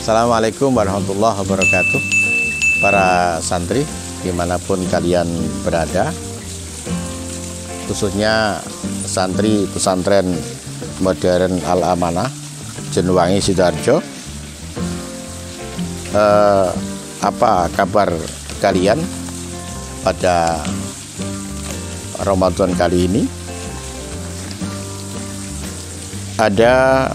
Assalamualaikum warahmatullahi wabarakatuh. Para santri dimanapun kalian berada, khususnya santri pesantren modern Al-Amanah Jenuwangi Sidoarjo, apa kabar kalian pada Ramadan kali ini? Ada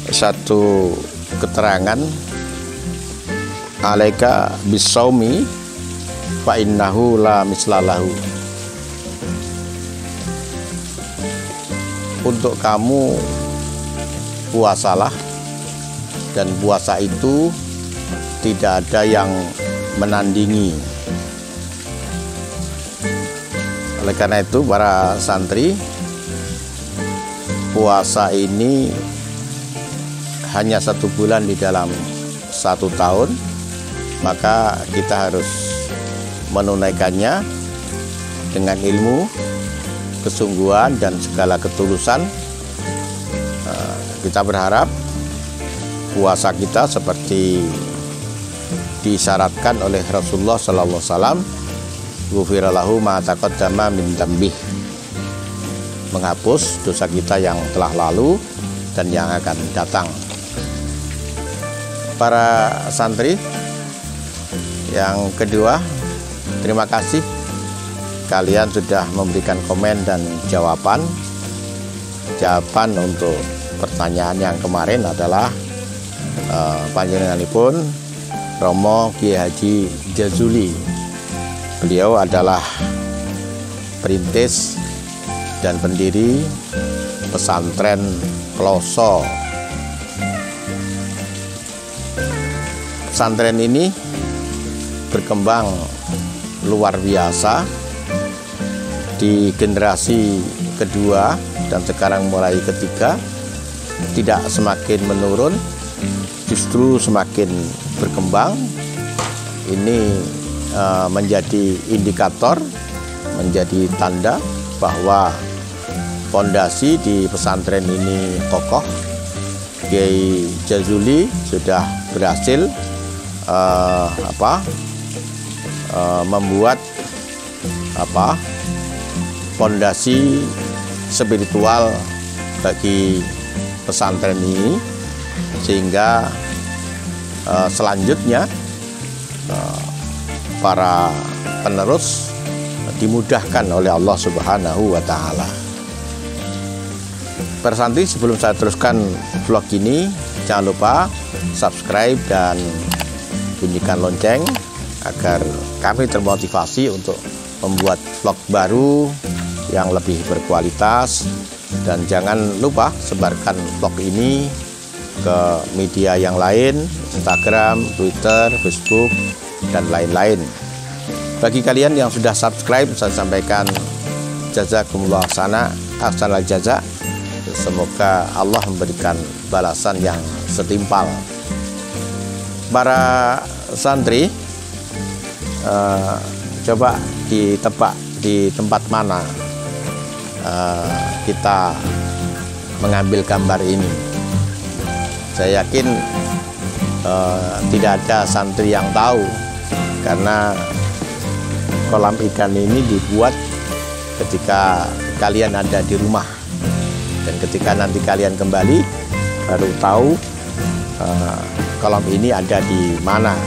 satu keterangan, alaika bisaumi fa innahu la mislalahu. Untuk kamu puasalah, dan puasa itu tidak ada yang menandingi. Oleh karena itu para santri, puasa ini hanya 1 bulan di dalam 1 tahun, maka kita harus menunaikannya dengan ilmu, kesungguhan, dan segala ketulusan. Kita berharap puasa kita seperti disyaratkan oleh Rasulullah SAW, ghufira lahu ma taqaddama min dzambih, menghapus dosa kita yang telah lalu dan yang akan datang. Para santri, yang kedua, terima kasih kalian sudah memberikan komen dan jawaban. Jawaban untuk pertanyaan yang kemarin adalah panjenenganipun Romo Kiai Haji Jazuli. Beliau adalah perintis dan pendiri pesantren Ploso. Pesantren ini berkembang luar biasa di generasi kedua dan sekarang mulai ketiga. Tidak semakin menurun, justru semakin berkembang. Ini menjadi indikator, menjadi tanda bahwa fondasi di pesantren ini kokoh. Kiai Jazuli sudah berhasil membuat fondasi spiritual bagi pesantren ini, sehingga selanjutnya para penerus dimudahkan oleh Allah Subhanahu wa Ta'ala. Para santri, sebelum saya teruskan vlog ini, jangan lupa subscribe dan bunyikan lonceng agar kami termotivasi untuk membuat vlog baru yang lebih berkualitas. Dan jangan lupa sebarkan vlog ini ke media yang lain, Instagram, Twitter, Facebook, dan lain-lain. Bagi kalian yang sudah subscribe, saya sampaikan jazakumullah ahsanal jaza. Semoga Allah memberikan balasan yang setimpal. Para santri, coba ditebak di tempat mana kita mengambil gambar ini. Saya yakin tidak ada santri yang tahu, karena kolam ikan ini dibuat ketika kalian ada di rumah, dan ketika nanti kalian kembali baru tahu kolam ini ada di mana.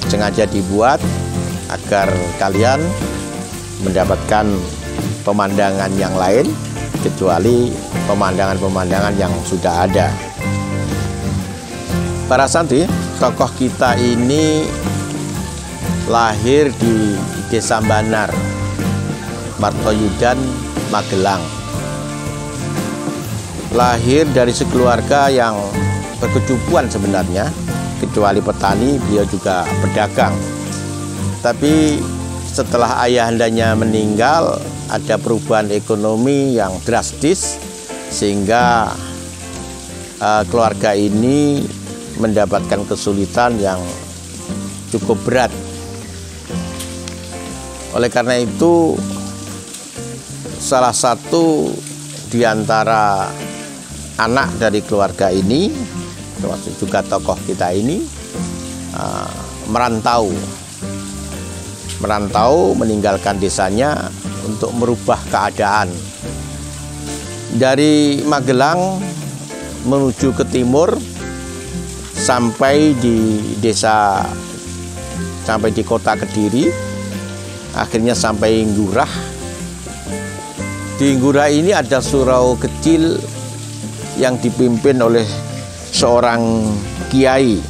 Sengaja dibuat agar kalian mendapatkan pemandangan yang lain kecuali pemandangan-pemandangan yang sudah ada. Para santri, tokoh kita ini lahir di Desa Banar, Martoyudan, Magelang. Lahir dari sekeluarga yang berkecukupan sebenarnya, kecuali petani, beliau juga pedagang. Tapi setelah ayahandanya meninggal, ada perubahan ekonomi yang drastis, sehingga keluarga ini mendapatkan kesulitan yang cukup berat. Oleh karena itu, salah satu di antara anak dari keluarga ini termasuk juga tokoh kita ini merantau meninggalkan desanya untuk merubah keadaan dari Magelang menuju ke timur sampai di kota Kediri, akhirnya sampai Ngurah. Di Ngurah ini ada surau kecil yang dipimpin oleh seorang kiai.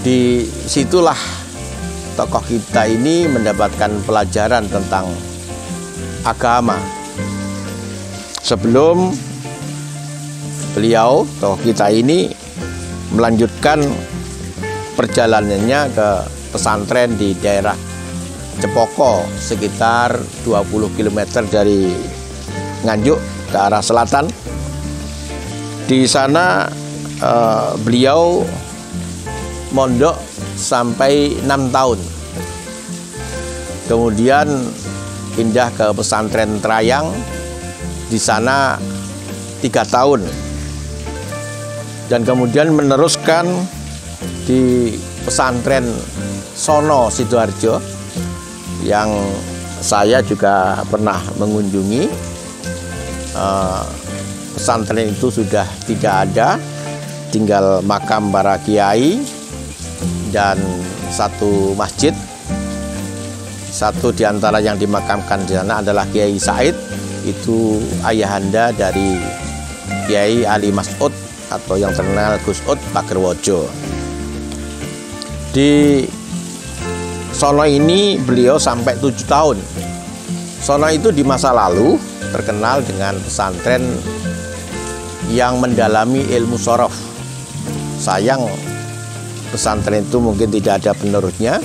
Di situlah tokoh kita ini mendapatkan pelajaran tentang agama. Sebelum beliau, tokoh kita ini melanjutkan perjalanannya ke pesantren di daerah Cepoko, sekitar 20 km dari Nganjuk ke arah selatan. Di sana beliau mondok sampai 6 tahun. Kemudian pindah ke pesantren Trayang, di sana 3 tahun. Dan kemudian meneruskan di pesantren Sono Sidoarjo yang saya juga pernah mengunjungi. Pesantren itu sudah tidak ada, tinggal makam para kiai dan satu masjid. Satu di antara yang dimakamkan di sana adalah Kiai Said, itu ayahanda dari Kiai Ali Mas'ud atau yang terkenal Gus Ud Pagerwojo. Di Sono ini beliau sampai 7 tahun. Sono itu di masa lalu terkenal dengan pesantren yang mendalami ilmu sorof. Sayang pesantren itu mungkin tidak ada penerusnya,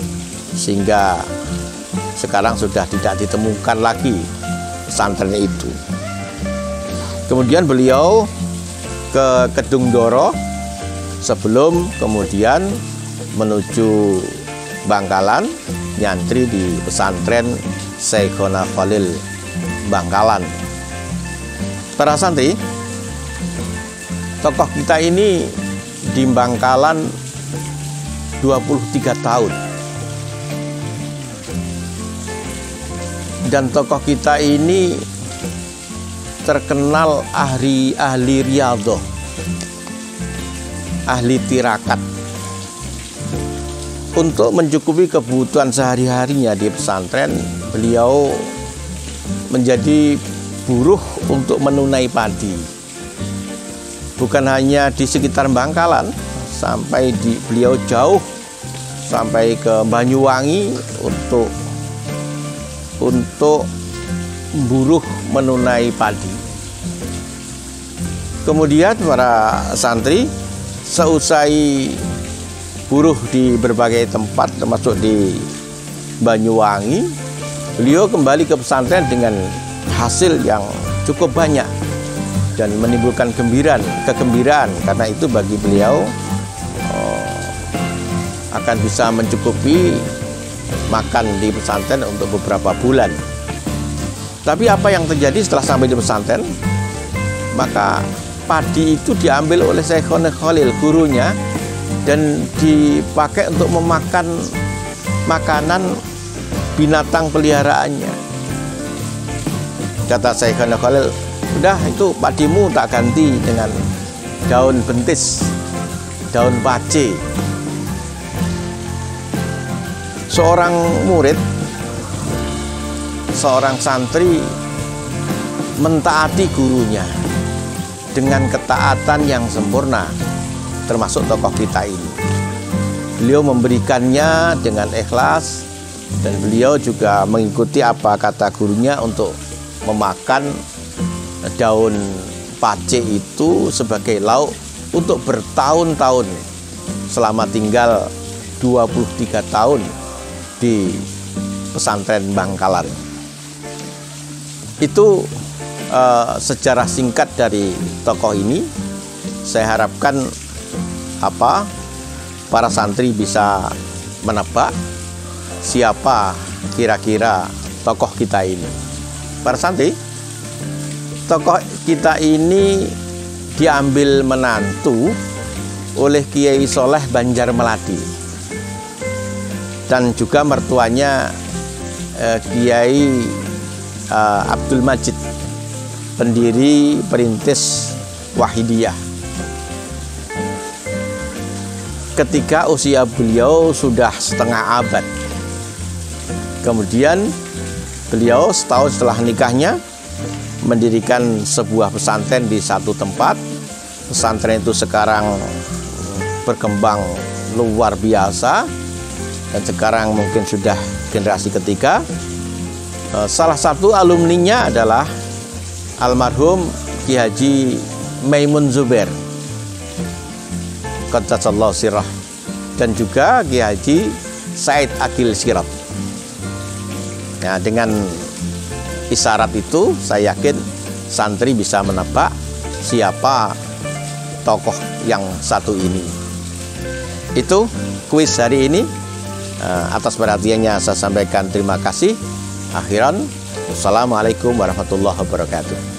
sehingga sekarang sudah tidak ditemukan lagi pesantren itu. Kemudian beliau ke Kedung Doro sebelum kemudian menuju Bangkalan, nyantri di pesantren Syekhona Khalil Bangkalan. Para santri, tokoh kita ini di Bangkalan 23 tahun. Dan tokoh kita ini terkenal ahli riyadhah, ahli tirakat. Untuk mencukupi kebutuhan sehari-harinya di pesantren, beliau menjadi buruh untuk menunai padi. Bukan hanya di sekitar Bangkalan, sampai beliau jauh sampai ke Banyuwangi untuk buruh menunai padi. Kemudian para santri, seusai buruh di berbagai tempat termasuk di Banyuwangi, beliau kembali ke pesantren dengan hasil yang cukup banyak dan menimbulkan kegembiraan, karena itu bagi beliau akan bisa mencukupi makan di pesantren untuk beberapa bulan. Tapi apa yang terjadi setelah sampai di pesantren? Maka padi itu diambil oleh Syekhona Khalil, gurunya, dan dipakai untuk memakan makanan binatang peliharaannya. Kata Syekhona Khalil, udah itu padimu tak ganti dengan daun bentis, daun pace. Seorang murid, seorang santri mentaati gurunya dengan ketaatan yang sempurna, termasuk tokoh kita ini. Beliau memberikannya dengan ikhlas, dan beliau juga mengikuti apa kata gurunya untuk memakan daun pace itu sebagai lauk untuk bertahun-tahun selama tinggal 23 tahun di pesantren Bangkalan. Itu sejarah singkat dari tokoh ini. Saya harapkan para santri bisa menebak siapa kira-kira tokoh kita ini. Para santri, tokoh kita ini diambil menantu oleh Kiai Soleh Banjarmeladi dan juga mertuanya Kiai Abdul Majid, pendiri perintis Wahidiyah. Ketika usia beliau sudah setengah abad, kemudian beliau setahun setelah nikahnya mendirikan sebuah pesantren di satu tempat. Pesantren itu sekarang berkembang luar biasa dan sekarang mungkin sudah generasi ketiga. Salah satu alumninya adalah almarhum Ki Haji Maimun Zubair Qaddasallahu sirrah, dan juga Ki Haji Said Akil Sirot. Nah, dengan isyarat itu saya yakin santri bisa menebak siapa tokoh yang satu ini. Itu kuis hari ini. Atas perhatiannya saya sampaikan terima kasih. Akhiran, wassalamualaikum warahmatullahi wabarakatuh.